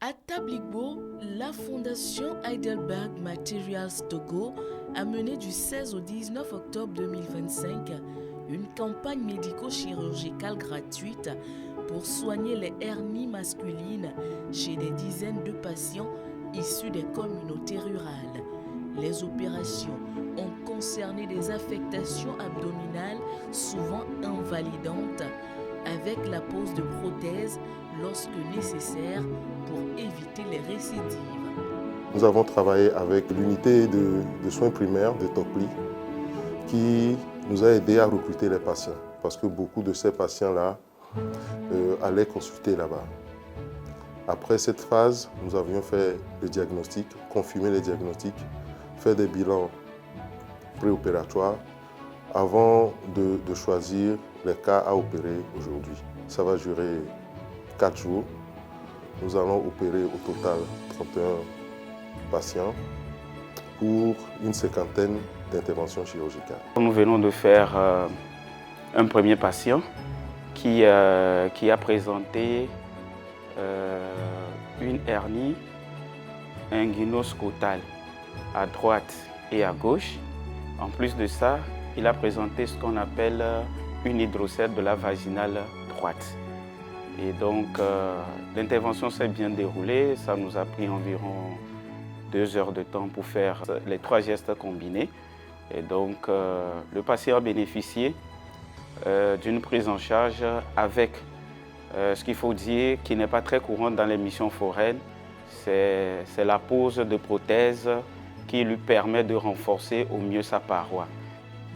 À Tabligbo, la fondation Heidelberg Materials Togo a mené du 16 au 19 octobre 2025 une campagne médico-chirurgicale gratuite pour soigner les hernies masculines chez des dizaines de patients issus des communautés rurales. Les opérations ont concerné des affectations abdominales souvent invalidantes avec la pose de prothèses lorsque nécessaire pour éviter les récidives. Nous avons travaillé avec l'unité de soins primaires de Tokli qui nous a aidé à recruter les patients parce que beaucoup de ces patients-là allaient consulter là-bas. Après cette phase, nous avions fait les diagnostics, confirmé les diagnostics, fait des bilans préopératoires avant de choisir les cas à opérer aujourd'hui. Ça va durer 4 jours. Nous allons opérer au total 31 patients pour une cinquantaine d'interventions chirurgicales. Nous venons de faire un premier patient qui a présenté une hernie inguinoscotale à droite et à gauche. En plus de ça, il a présenté ce qu'on appelle une hydrocèle de la vaginale droite. Et donc, l'intervention s'est bien déroulée. Ça nous a pris environ 2 heures de temps pour faire les 3 gestes combinés. Et donc, le patient a bénéficié d'une prise en charge avec ce qu'il faut dire qui n'est pas très courant dans les missions foraines, c'est la pose de prothèses qui lui permet de renforcer au mieux sa paroi.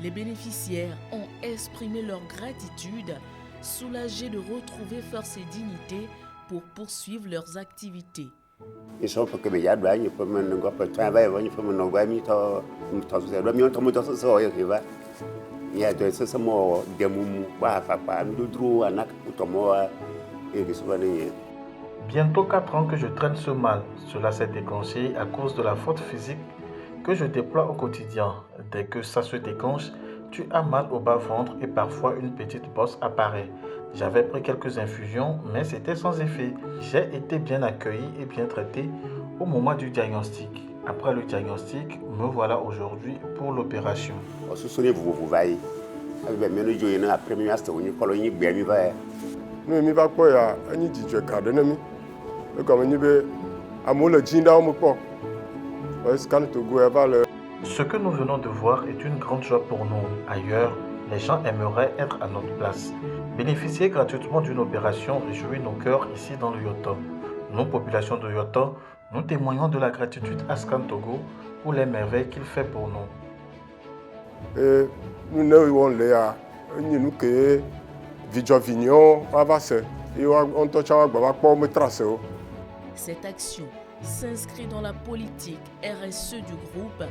Les bénéficiaires ont exprimé leur gratitude, soulagés de retrouver force et dignité pour poursuivre leurs activités. Bientôt 4 ans que je traîne ce mal. Cela s'est déclenché à cause de la faute physique que je déploie au quotidien. Dès que ça se déclenche, tu as mal au bas-ventre et parfois une petite bosse apparaît. J'avais pris quelques infusions, mais c'était sans effet. J'ai été bien accueilli et bien traité au moment du diagnostic. Après le diagnostic, me voilà aujourd'hui pour l'opération. Ce que nous venons de voir est une grande joie pour nous. Ailleurs, les gens aimeraient être à notre place. Bénéficier gratuitement d'une opération réjouit nos cœurs ici dans le Yoto. Nous, population de Yoto, nous témoignons de la gratitude à Scan Togo pour les merveilles qu'il fait pour nous. Cette action s'inscrit dans la politique RSE du groupe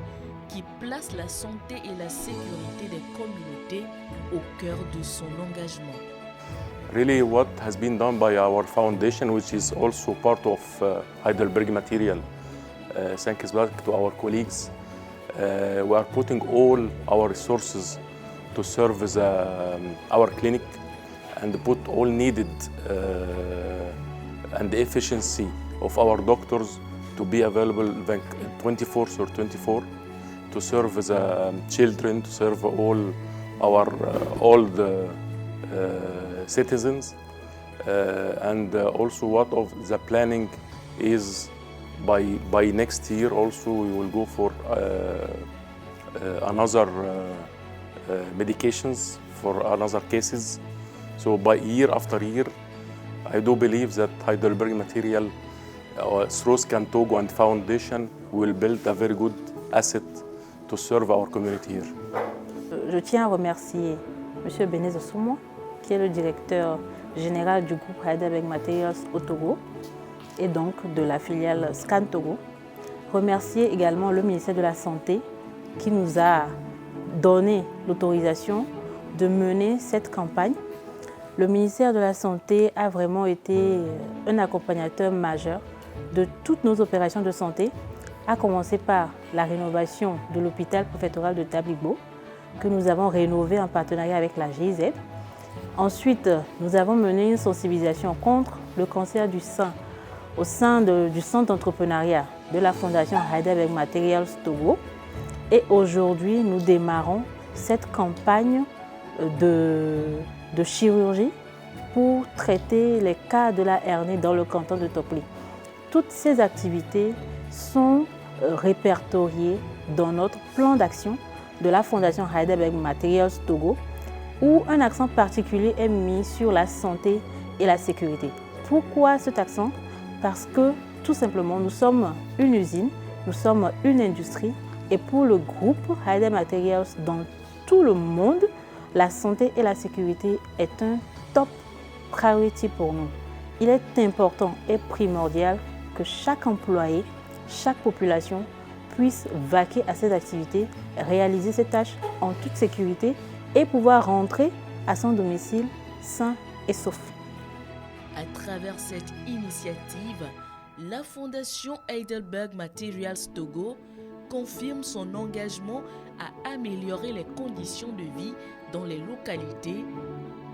qui place la santé et la sécurité des communautés au cœur de son engagement. Really, what has been done by our foundation, which is also part of Heidelberg Material, thanks back to our colleagues, we are putting all our resources to serve our clinic and put all needed and the efficiency of our doctors to be available 24/24 to serve the children, to serve all the citizens, and also what of the planning is by next year also we will go for another medications for another cases. So by year after year, I do believe that Heidelberg Material through Scan Togo and Foundation will build a very good asset to serve our community here. Je tiens à remercier M. Benez Osoumo, qui est le directeur général du groupe Heidelberg Materials au Togo et donc de la filiale Scan Togo. Remercier également le ministère de la Santé qui nous a donné l'autorisation de mener cette campagne. Le ministère de la Santé a vraiment été un accompagnateur majeur de toutes nos opérations de santé, à commencer par la rénovation de l'hôpital préfectoral de Tabligbo, que nous avons rénové en partenariat avec la GIZ. Ensuite, nous avons mené une sensibilisation contre le cancer du sein au sein du centre d'entrepreneuriat de la Fondation Heidelberg Materials Togo. Et aujourd'hui, nous démarrons cette campagne de chirurgie pour traiter les cas de la hernie dans le canton de Topli. Toutes ces activités sont répertoriées dans notre plan d'action de la Fondation Heidelberg Materials Togo, où un accent particulier est mis sur la santé et la sécurité. Pourquoi cet accent? Parce que tout simplement, nous sommes une usine, nous sommes une industrie, et pour le groupe Heidelberg Materials dans tout le monde, la santé et la sécurité est un top priority pour nous. Il est important et primordial que chaque employé, chaque population puisse vaquer à cette activité, réaliser ses tâches en toute sécurité et pouvoir rentrer à son domicile sain et sauf. À travers cette initiative, la Fondation Heidelberg Materials Togo confirme son engagement à améliorer les conditions de vie dans les localités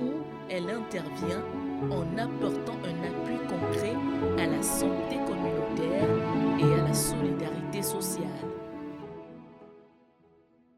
où elle intervient en apportant un appui concret à la santé communautaire.